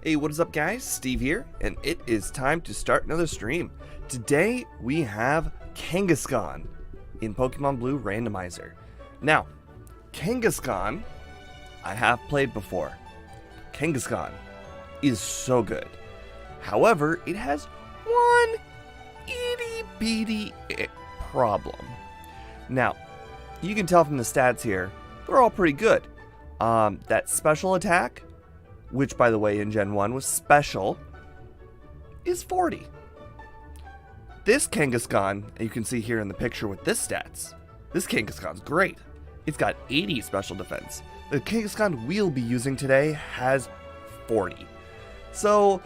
Hey, what is up guys? Steve here, and it is time to start another stream. Today we have Kangaskhan in Pokemon Blue Randomizer. Now, Kangaskhan I have played before. Kangaskhan is so good. However, it has one itty bitty problem. Now, you can tell from the stats here, they're all pretty good. That special attack, which by the way in Gen 1 was special, is 40. This Kangaskhan, you can see here in the picture with this stats, this Kangaskhan's great. It's got 80 special defense. The Kangaskhan we'll be using today has 40. So,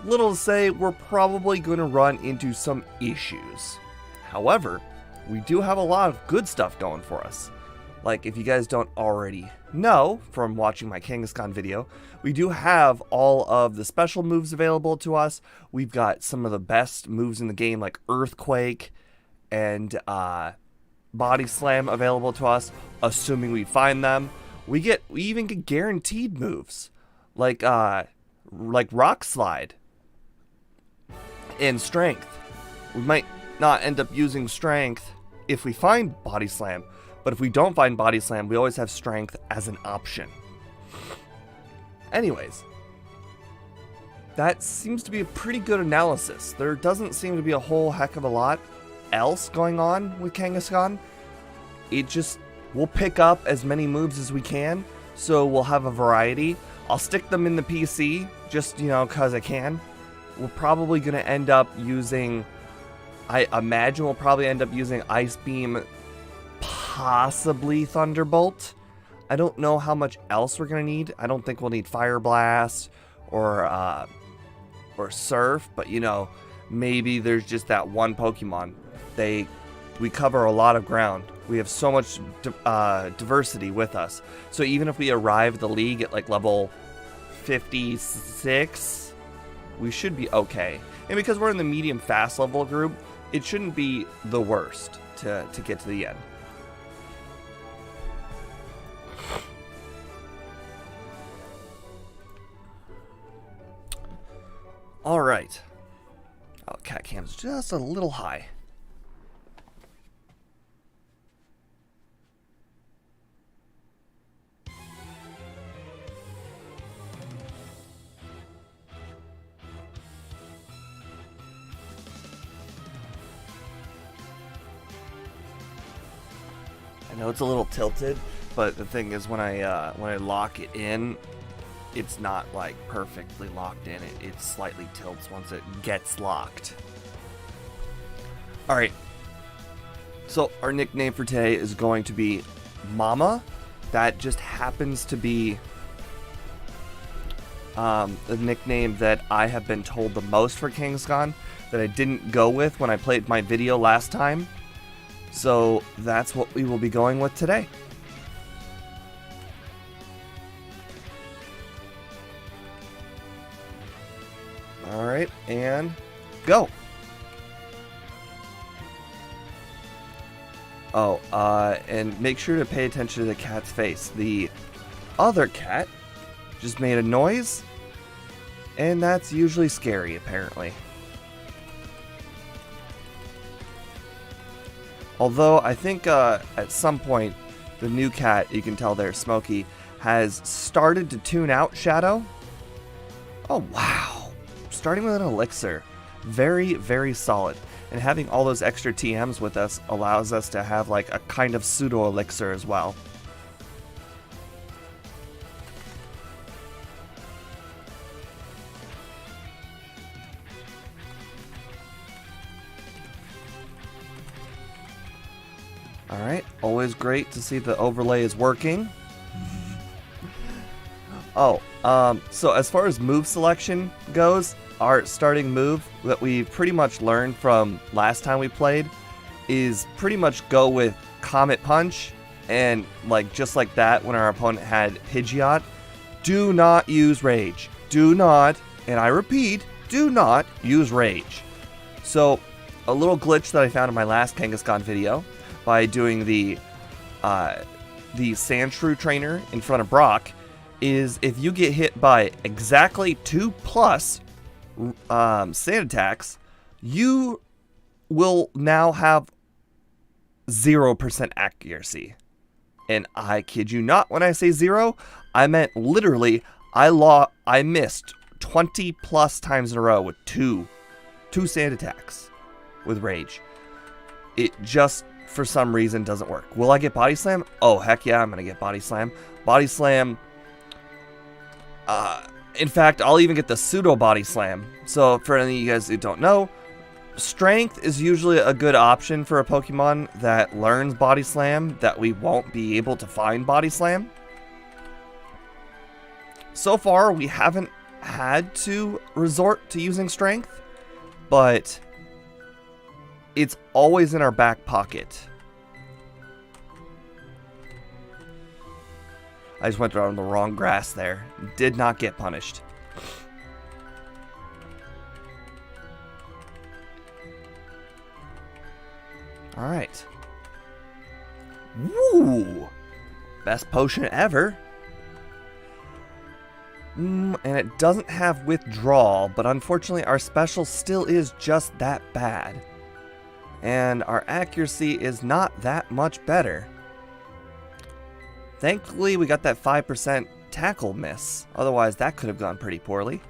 little to say, we're probably going to run into some issues. However, we do have a lot of good stuff going for us. Like, if you guys don't already know from watching my Kangaskhan video, we do have all of the special moves available to us. We've got some of the best moves in the game, like Earthquake and Body Slam available to us, assuming we find them. We even get guaranteed moves, like Rock Slide and Strength. We might not end up using Strength if we find Body Slam, but if we don't find Body Slam, we always have Strength as an option. Anyways, that seems to be a pretty good analysis. There doesn't seem to be a whole heck of a lot else going on with Kangaskhan. We'll pick up as many moves as we can, so we'll have a variety. I'll stick them in the PC, just, because I can. We're probably going to end up using, I imagine we'll probably end up using Ice Beam, possibly Thunderbolt. I don't know how much else we're going to need. I don't think we'll need Fire Blast or Surf, but maybe there's just that one Pokemon. We cover a lot of ground. We have so much diversity with us. So even if we arrive the league at like level 56, we should be okay. And because we're in the medium fast level group, it shouldn't be the worst to get to the end. Alright. Oh, cat cam's just a little high. I know it's a little tilted, but the thing is when I lock it in, it's not like perfectly locked in. It slightly tilts once it gets locked. Alright. So our nickname for today is going to be Mama. That just happens to be the nickname that I have been told the most for Kangaskhan, that I didn't go with when I played my video last time. So that's what we will be going with today. Alright, and go. Oh, and make sure to pay attention to the cat's face. The other cat just made a noise, and that's usually scary, apparently. Although, I think at some point, the new cat, you can tell there, Smokey, has started to tune out Shadow. Oh, wow. Starting with an elixir. Very, very solid. And having all those extra TMs with us allows us to have like a kind of pseudo elixir as well. Alright, always great to see the overlay is working. Oh, so as far as move selection goes, our starting move that we pretty much learned from last time we played is pretty much go with Comet Punch, and just like that when our opponent had Pidgeot, do not use Rage. Do not, and I repeat, do not use Rage. So, a little glitch that I found in my last Kangaskhan video, by doing the Sandshrew trainer in front of Brock, is if you get hit by exactly 2 plus sand attacks, you will now have 0% accuracy. And I kid you not when I say 0, I meant literally I missed 20 plus times in a row with two sand attacks with rage. It just for some reason doesn't work. Will I get body slam? Oh heck yeah, I'm gonna get body slam. Body slam. In fact, I'll even get the pseudo body slam. So for any of you guys who don't know, strength is usually a good option for a Pokemon that learns body slam that we won't be able to find body slam. So far, we haven't had to resort to using strength, but it's always in our back pocket. I just went around the wrong grass there. Did not get punished. Alright. Woo! Best potion ever. And it doesn't have withdrawal, but unfortunately our special still is just that bad. And our accuracy is not that much better. Thankfully, we got that 5% tackle miss. Otherwise, that could have gone pretty poorly.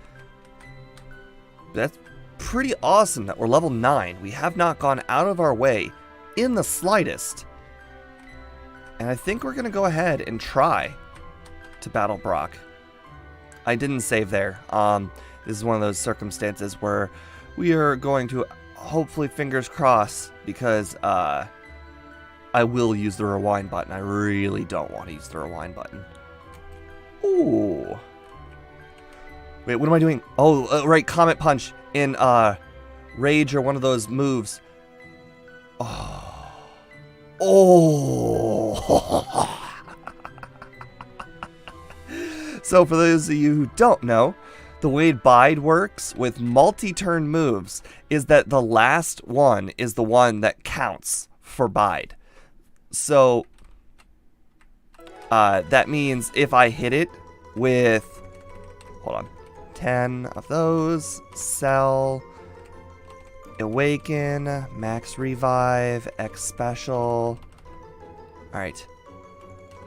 That's pretty awesome that we're level 9. We have not gone out of our way in the slightest. And I think we're going to go ahead and try to battle Brock. I didn't save there. This is one of those circumstances where we are going to, hopefully fingers crossed, because I will use the rewind button. I really don't want to use the rewind button. Ooh. Wait, what am I doing? Oh, right, Comet Punch in Rage or one of those moves. Oh. Oh. So for those of you who don't know, the way Bide works with multi-turn moves is that the last one is the one that counts for Bide. So that means if I hit it with, hold on, 10 of those, Cell, Awaken, Max Revive, X Special. Alright.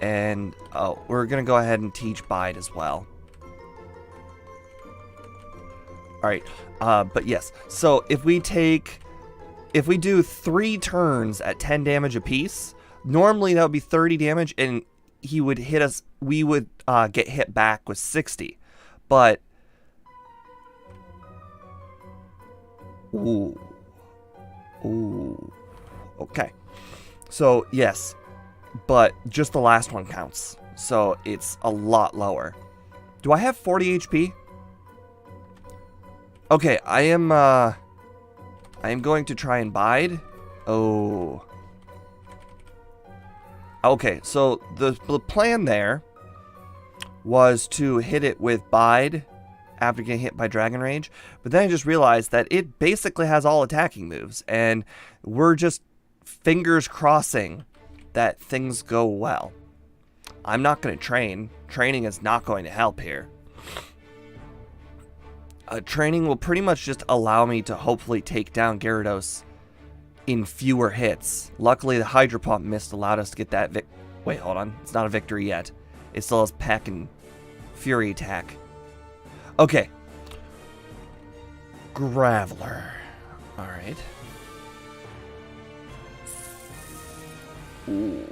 And, oh, we're going to go ahead and teach Bide as well. Alright, but yes. So if we do 3 turns at 10 damage apiece, normally that would be 30 damage, and he would hit us, we would get hit back with 60. But, ooh. Okay. So, yes. But just the last one counts. So it's a lot lower. Do I have 40 HP? Okay, I am going to try and Bide. Oh. Okay, so the plan there was to hit it with Bide after getting hit by Dragon Rage, but then I just realized that it basically has all attacking moves, and we're just fingers crossing that things go well. I'm not going to train. Training is not going to help here. Training will pretty much just allow me to hopefully take down Gyarados in fewer hits. Luckily, the Hydro Pump mist allowed us to get that wait, hold on. It's not a victory yet. It still has Peck and Fury attack. Okay. Graveler. Alright. Ooh.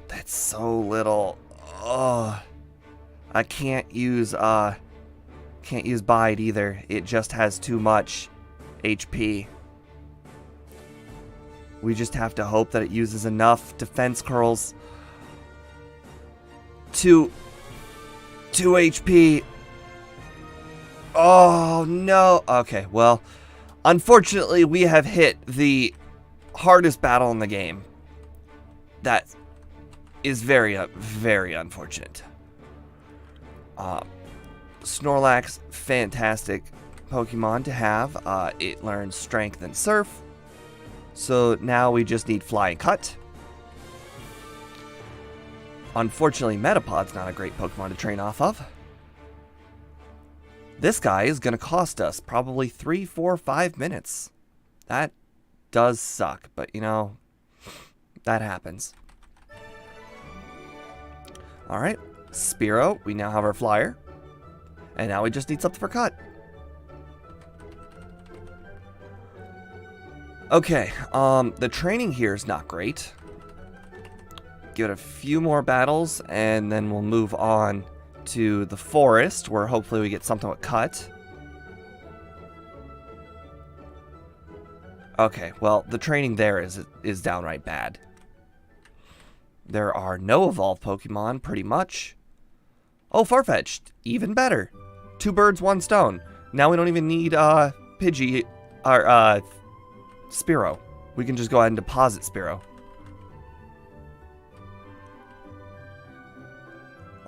That's so little. Oh. I can't use Bide either. It just has too much HP. We just have to hope that it uses enough defense curls. 2 HP. Oh no. Okay, well, unfortunately we have hit the hardest battle in the game. That is very, very unfortunate. Snorlax, fantastic Pokemon to have. It learns Strength and Surf. So now we just need Fly and Cut. Unfortunately, Metapod's not a great Pokemon to train off of. This guy is going to cost us probably 3, 4, 5 minutes. That does suck, but you know, that happens. Alright, Spearow, we now have our flyer. And now we just need something for cut. Okay, the training here is not great. Give it a few more battles, and then we'll move on to the forest, where hopefully we get something with cut. Okay, well, the training there is downright bad. There are no evolved Pokemon, pretty much. Oh, Farfetch'd, even better. 2 birds, 1 stone. Now we don't even need Pidgey or Spearow. We can just go ahead and deposit Spearow.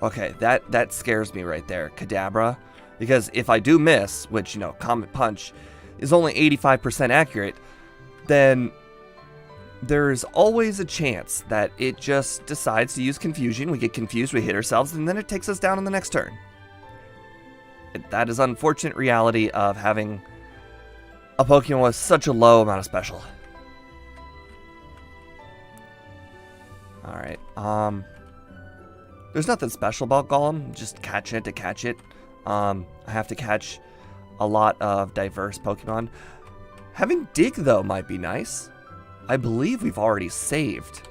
Okay, that scares me right there, Kadabra. Because if I do miss, which, you know, Comet Punch is only 85% accurate, then there's always a chance that it just decides to use Confusion. We get confused, we hit ourselves, and then it takes us down on the next turn. That is unfortunate reality of having a Pokemon with such a low amount of special. Alright, there's nothing special about Golem, just catch it to catch it. I have to catch a lot of diverse Pokemon. Having Dig, though, might be nice. I believe we've already saved.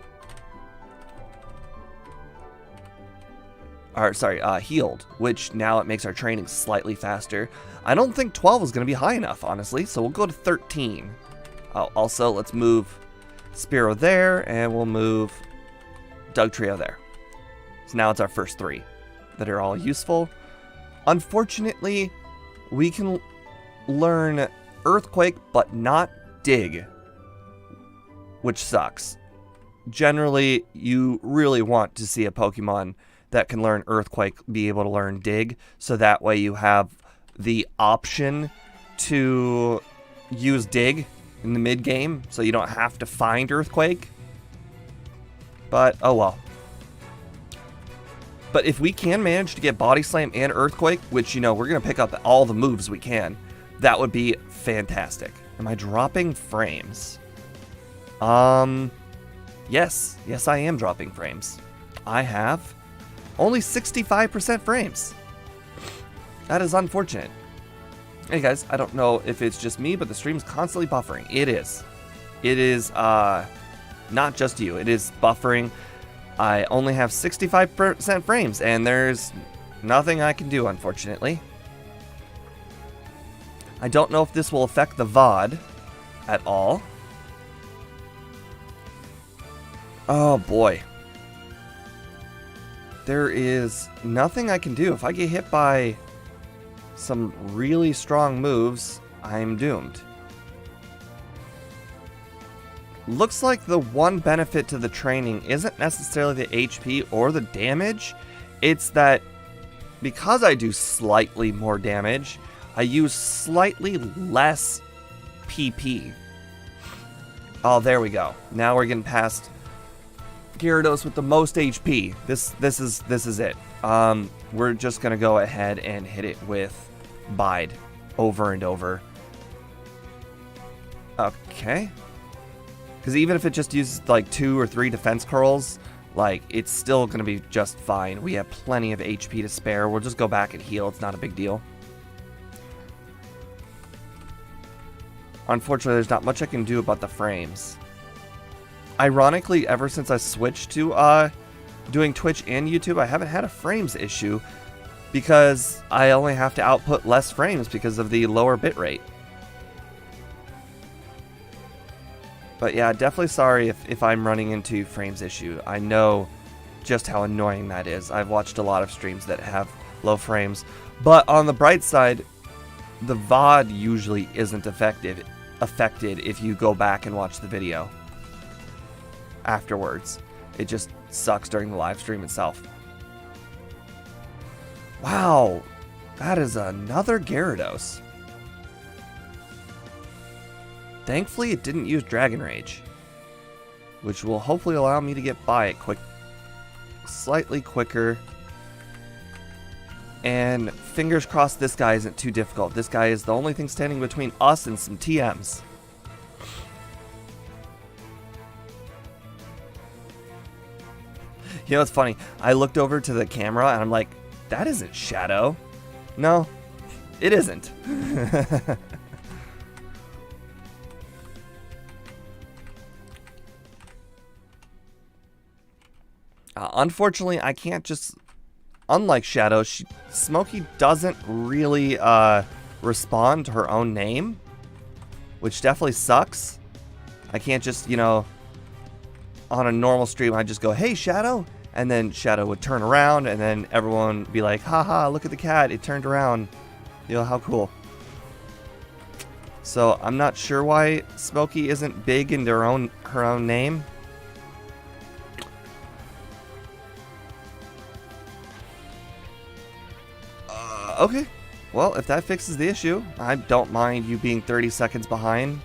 Or, sorry, healed, which now it makes our training slightly faster. I don't think 12 is going to be high enough, honestly, so we'll go to 13. Also, let's move Spearow there, and we'll move Dugtrio there. So now it's our first 3 that are all useful. Unfortunately, we can learn Earthquake, but not Dig, which sucks. Generally, you really want to see a Pokemon that can learn Earthquake be able to learn Dig, so that way you have the option to use Dig in the mid-game, so you don't have to find Earthquake. But, oh well. But if we can manage to get Body Slam and Earthquake, which, you know, we're going to pick up all the moves we can, that would be fantastic. Am I dropping frames? Yes. Yes, I am dropping frames. I have only 65% frames. That is unfortunate. Hey guys, I don't know if it's just me, but the stream's constantly buffering. It is. It is, not just you. It is buffering. I only have 65% frames, and there's nothing I can do, unfortunately. I don't know if this will affect the VOD at all. Oh boy. There is nothing I can do. If I get hit by some really strong moves, I'm doomed. Looks like the one benefit to the training isn't necessarily the HP or the damage. It's that because I do slightly more damage, I use slightly less PP. Oh, there we go. Now we're getting past Gyarados with the most HP. This is it. We're just gonna go ahead and hit it with Bide over and over. Okay. Because even if it just uses like 2 or 3 defense curls, like, it's still going to be just fine. We have plenty of HP to spare. We'll just go back and heal. It's not a big deal. Unfortunately, there's not much I can do about the frames. Ironically, ever since I switched to doing Twitch and YouTube, I haven't had a frames issue because I only have to output less frames because of the lower bitrate. But yeah, definitely sorry if I'm running into frames issue. I know just how annoying that is. I've watched a lot of streams that have low frames. But on the bright side, the VOD usually isn't affected if you go back and watch the video afterwards. It just sucks during the live stream itself. Wow, that is another Gyarados. Thankfully, it didn't use Dragon Rage, which will hopefully allow me to get by it quick, slightly quicker. And fingers crossed this guy isn't too difficult. This guy is the only thing standing between us and some TMs. You know, it's funny. I looked over to the camera and I'm like, that isn't Shadow. No, it isn't. Unfortunately, I can't just... Unlike Shadow, Smokey doesn't really respond to her own name, which definitely sucks. I can't just, you know, on a normal stream, I just go, hey, Shadow, and then Shadow would turn around, and then everyone would be like, haha, look at the cat, it turned around. You know, how cool. So I'm not sure why Smokey isn't big in her own name. Okay, well, if that fixes the issue, I don't mind you being 30 seconds behind.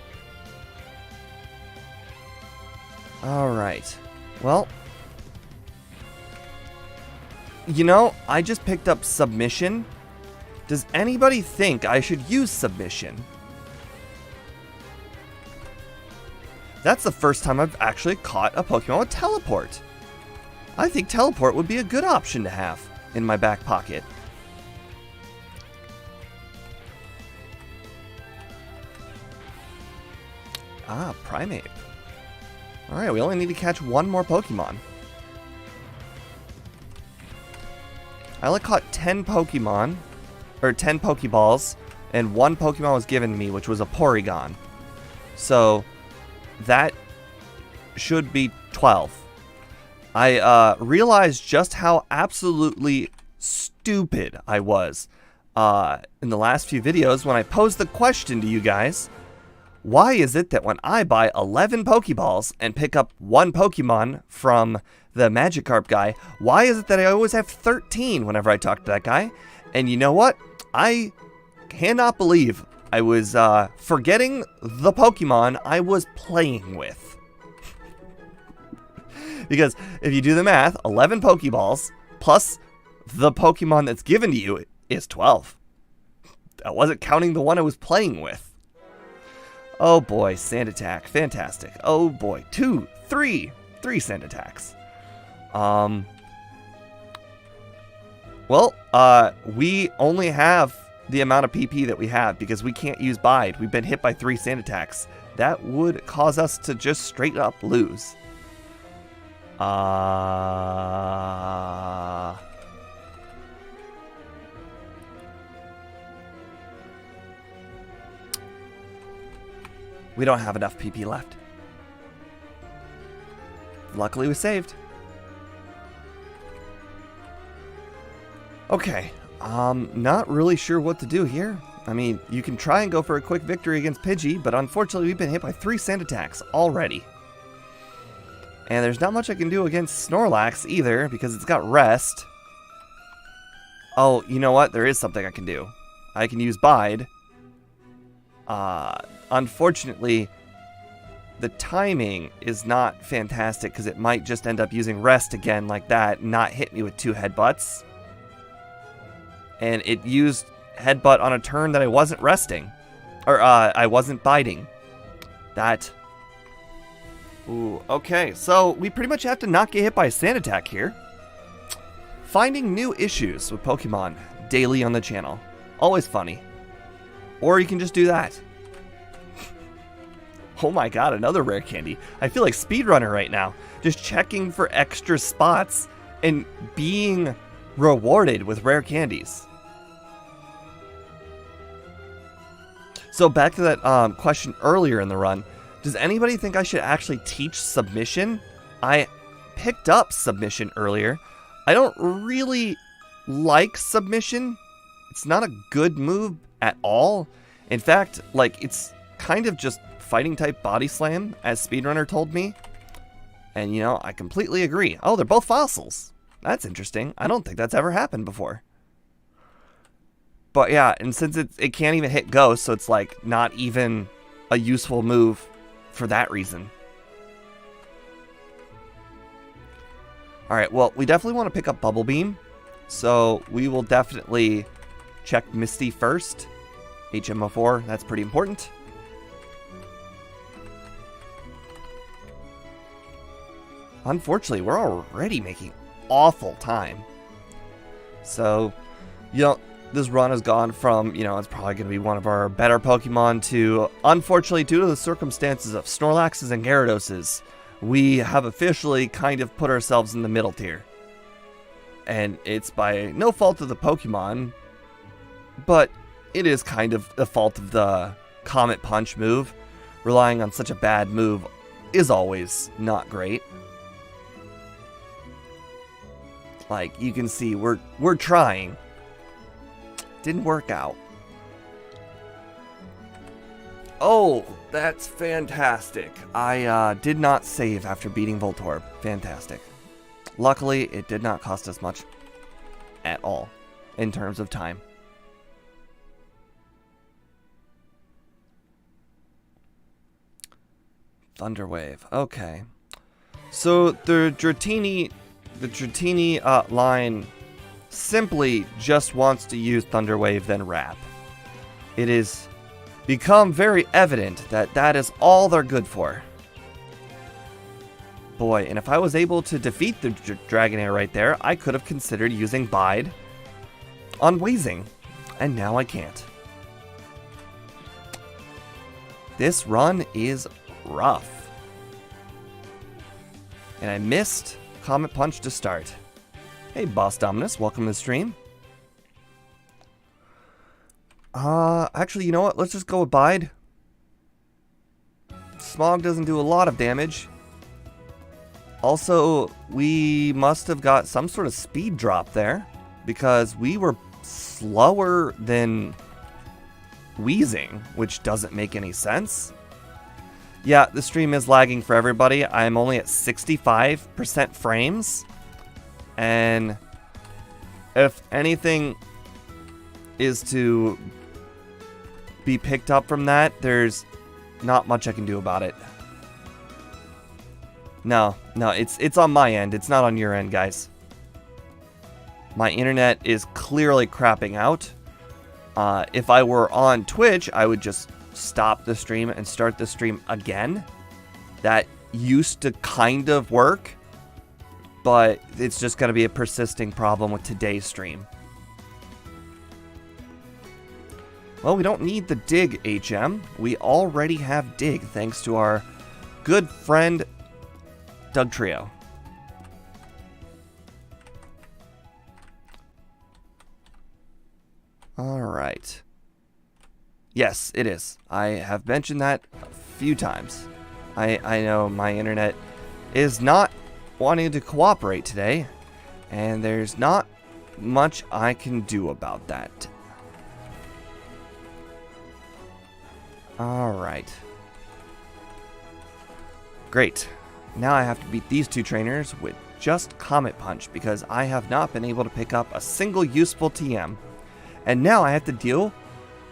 Alright, well, you know, I just picked up Submission. Does anybody think I should use Submission? That's the first time I've actually caught a Pokemon with Teleport. I think Teleport would be a good option to have in my back pocket. Ah, Primate. Alright, we only need to catch one more Pokemon. I only caught 10 Pokemon, or 10 Pokeballs, and one Pokemon was given to me, which was a Porygon. So, that should be 12. I realized just how absolutely stupid I was in the last few videos when I posed the question to you guys. Why is it that when I buy 11 Pokeballs and pick up one Pokemon from the Magikarp guy, why is it that I always have 13 whenever I talk to that guy? And you know what? I cannot believe I was forgetting the Pokemon I was playing with. Because if you do the math, 11 Pokeballs plus the Pokemon that's given to you is 12. I wasn't counting the one I was playing with. Oh boy, Sand Attack. Fantastic. Oh boy. 3 Sand Attacks. Well, we only have the amount of PP that we have because we can't use Bide. We've been hit by 3 Sand Attacks. That would cause us to just straight up lose. We don't have enough PP left. Luckily, we saved. Okay, not really sure what to do here. I mean, you can try and go for a quick victory against Pidgey, but unfortunately, we've been hit by 3 Sand Attacks already. And there's not much I can do against Snorlax either, because it's got Rest. Oh, you know what? There is something I can do. I can use Bide. Unfortunately, the timing is not fantastic because it might just end up using Rest again like that, not hit me with 2 Headbutts. And it used Headbutt on a turn that I wasn't resting. Or, I wasn't biting. That... Ooh, okay, so we pretty much have to not get hit by a Sand Attack here. Finding new issues with Pokemon daily on the channel. Always funny. Or you can just do that. Oh my god, another rare candy. I feel like speedrunner right now. Just checking for extra spots and being rewarded with rare candies. So back to that question earlier in the run. Does anybody think I should actually teach Submission? I picked up Submission earlier. I don't really like Submission. It's not a good move at all. In fact, like, it's kind of just fighting type body slam, as Speedrunner told me. And, you know, I completely agree. Oh, they're both fossils. That's interesting. I don't think that's ever happened before. But yeah, and since it can't even hit Ghost, so it's like not even a useful move for that reason. Alright, well, we definitely want to pick up Bubble Beam. So we will definitely check Misty first. HMO4, that's pretty important. Unfortunately, we're already making awful time. So, this run has gone from, it's probably going to be one of our better Pokemon to, unfortunately, due to the circumstances of Snorlaxes and Gyarados, we have officially kind of put ourselves in the middle tier. And it's by no fault of the Pokemon, but it is kind of the fault of the Comet Punch move. Relying on such a bad move is always not great. Like, you can see, we're trying. Didn't work out. Oh, that's fantastic. I did not save after beating Voltorb. Fantastic. Luckily, it did not cost us much at all in terms of time. Thunderwave. Okay. So the Dratini line simply just wants to use Thunderwave, then Wrap. It is become very evident that that is all they're good for. Boy, and if I was able to defeat the Dragonair right there, I could have considered using Bide on Weezing, and now I can't. This run is rough. And I missed Comet Punch to start. Hey, Boss Dominus, welcome to the stream. Actually, you know what? Let's just go with Bide. Smog doesn't do a lot of damage. Also, we must have got some sort of speed drop there, because we were slower than Weezing, which doesn't make any sense. Yeah, the stream is lagging for everybody. I'm only at 65% frames. And if anything is to be picked up from that, there's not much I can do about it. No, it's on my end. It's not on your end, guys. My internet is clearly crapping out. If I were on Twitch, I would just stop the stream and start the stream again. That used to kind of work, but it's just going to be a persisting problem with today's stream. Well, we don't need the Dig HM. We already have Dig thanks to our good friend Doug Trio. Alright. Yes, it is. I have mentioned that a few times. I know my internet is not wanting to cooperate today, and there's not much I can do about that. Alright. Great. Now I have to beat these two trainers with just Comet Punch, because I have not been able to pick up a single useful TM. And now I have to deal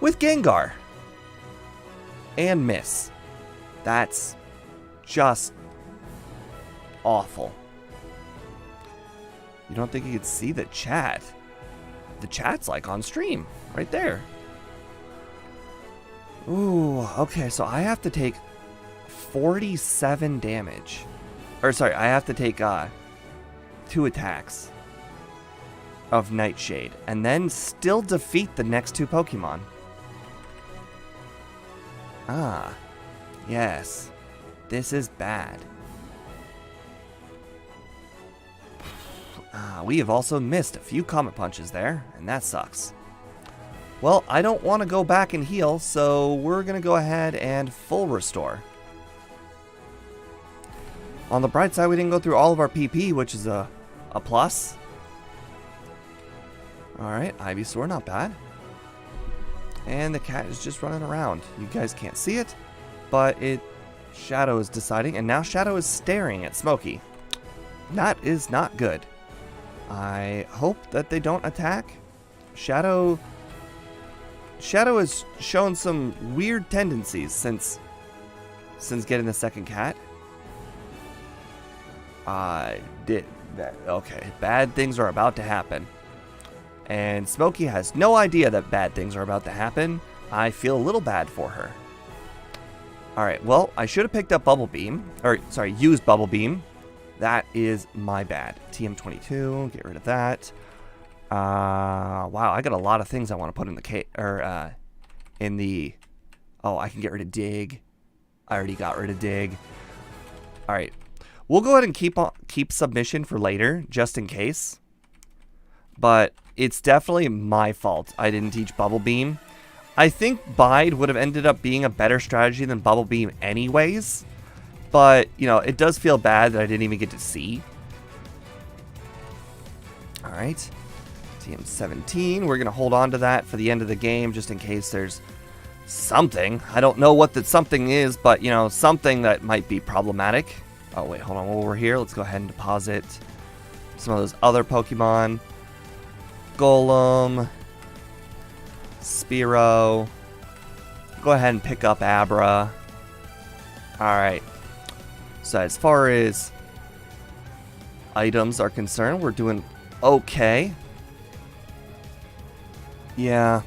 with Gengar. And miss. That's just awful. You don't think you could see the chat? The chat's like on stream, right there. Ooh, okay, so I have to take 47 damage. Or sorry, I have to take 2 attacks of Nightshade, and then still defeat the next 2 Pokemon. Ah, yes. This is bad. We have also missed a few Comet Punches there, and that sucks. Well, I don't want to go back and heal, so we're going to go ahead and full restore. On the bright side, we didn't go through all of our PP, which is a plus. Alright, Ivysaur, not bad. And the cat is just running around. You guys can't see it, but Shadow is deciding, and now Shadow is staring at Smokey. That is not good. I hope that they don't attack. Shadow has shown some weird tendencies since getting the second cat. Okay, bad things are about to happen. And Smokey has no idea that bad things are about to happen. I feel a little bad for her. Alright, well, I should have picked up Bubble Beam. Or, sorry, used Bubble Beam. That is my bad. TM22, get rid of that. Wow, I got a lot of things I want to put in the in the... Oh, I can get rid of Dig. I already got rid of Dig. Alright. We'll go ahead and keep Submission for later, just in case. But it's definitely my fault I didn't teach Bubble Beam. I think Bide would have ended up being a better strategy than Bubble Beam anyways. But, you know, it does feel bad that I didn't even get to see. Alright. TM17. We're going to hold on to that for the end of the game, just in case there's something. I don't know what that something is, but, you know, something that might be problematic. Oh, wait, hold on. While we're here, let's go ahead and deposit some of those other Pokemon. Golem. Spearow. Go ahead and pick up Abra. Alright. So as far as items are concerned, we're doing okay. Yeah.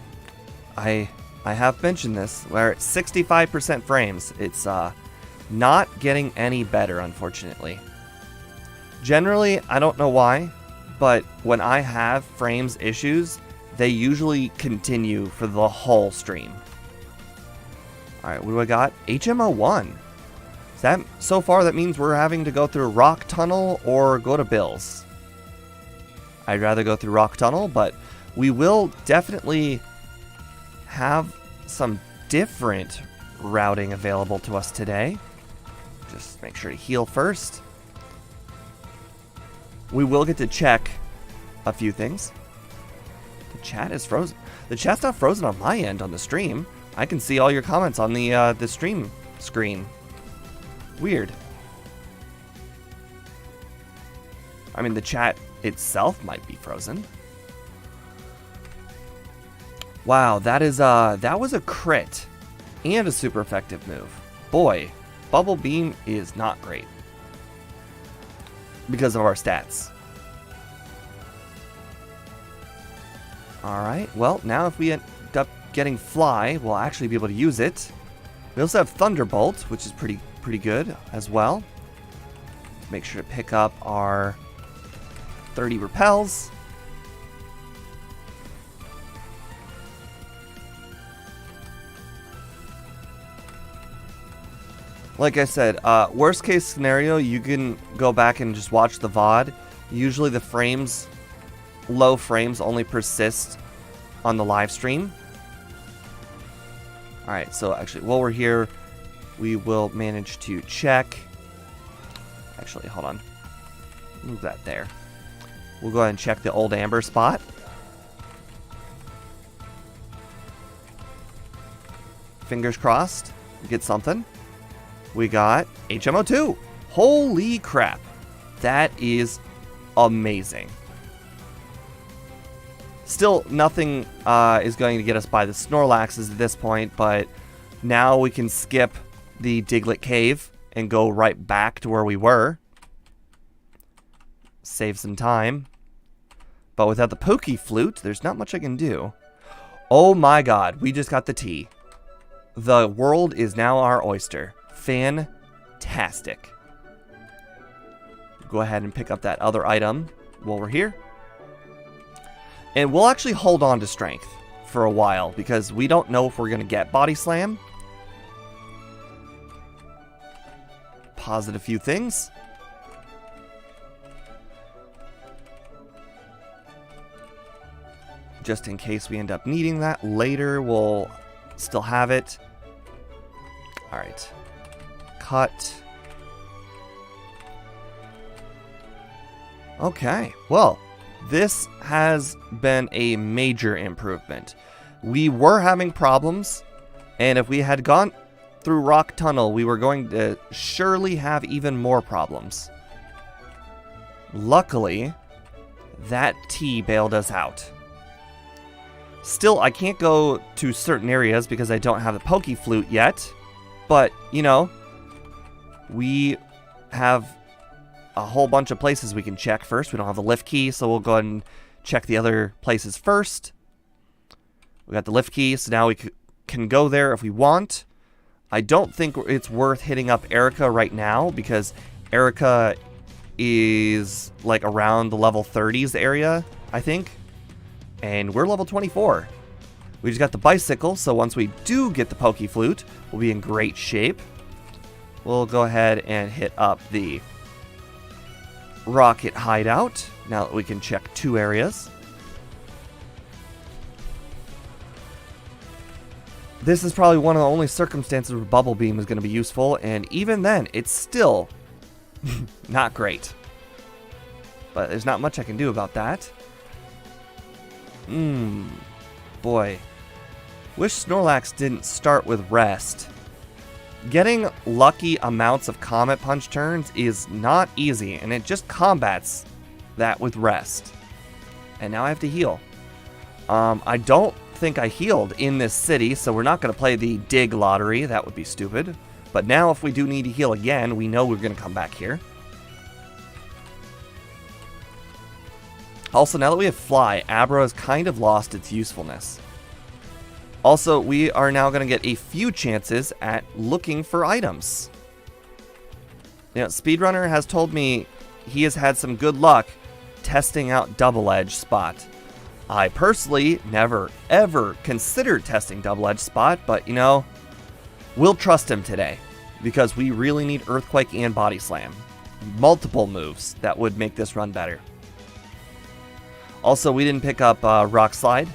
I have mentioned this. We're at 65% frames. It's not getting any better, unfortunately. Generally, I don't know why, but when I have frames issues, they usually continue for the whole stream. Alright, what do I got? HMO1. So far, that means we're having to go through Rock Tunnel or go to Bill's. I'd rather go through Rock Tunnel, but we will definitely have some different routing available to us today. Just make sure to heal first. We will get to check a few things. The chat is frozen. The chat's not frozen on my end on the stream. I can see all your comments on the stream screen. Weird. I mean, the chat itself might be frozen. Wow, that was a crit and a super effective move. Boy, Bubble Beam is not great because of our stats. Alright, well, now if we end up getting Fly, we'll actually be able to use it. We also have Thunderbolt, which is pretty good as well. Make sure to pick up our 30 repels. Like I said, worst case scenario, you can go back and just watch the VOD. Usually the frames, low frames, only persist on the live stream. Alright, so actually, while we're here, we will manage to check. Actually, hold on. Move that there. We'll go ahead and check the old Amber spot. Fingers crossed, we get something. We got HMO2. Holy crap. That is amazing. Still, nothing is going to get us by the Snorlaxes at this point, but now we can skip the Diglett Cave and go right back to where we were. Save some time. But without the Poke Flute, there's not much I can do. Oh my god, we just got the tea. The world is now our oyster. Fantastic. Go ahead and pick up that other item while we're here. And we'll actually hold on to Strength for a while because we don't know if we're going to get Body Slam. Pause a few things. Just in case we end up needing that later, we'll still have it. Alright. Cut. Okay, well, this has been a major improvement. We were having problems, and if we had gone through Rock Tunnel, we were going to surely have even more problems. Luckily, that tea bailed us out. Still, I can't go to certain areas because I don't have the Poke Flute yet. But, you know, we have a whole bunch of places we can check first. We don't have the lift key, so we'll go ahead and check the other places first. We got the lift key, so now we can go there if we want. I don't think it's worth hitting up Erica right now, because Erica is like around the level 30s area, I think. And we're level 24. We just got the bicycle, so once we do get the Poke Flute, we'll be in great shape. We'll go ahead and hit up the Rocket Hideout, now that we can check 2 areas. This is probably one of the only circumstances where Bubble Beam is going to be useful, and even then, it's still not great. But there's not much I can do about that. Boy. Wish Snorlax didn't start with Rest. Getting lucky amounts of Comet Punch turns is not easy, and it just combats that with Rest. And now I have to heal. I don't think I healed in this city, so we're not going to play the Dig Lottery. That would be stupid. But now if we do need to heal again, we know we're going to come back here. Also, now that we have Fly, Abra has kind of lost its usefulness. Also, we are now going to get a few chances at looking for items. You know, Speedrunner has told me he has had some good luck testing out Double Edge Spot. I personally never, ever considered testing Double Edge Spot, but, you know, we'll trust him today, because we really need Earthquake and Body Slam. Multiple moves that would make this run better. Also, we didn't pick up Rock Slide,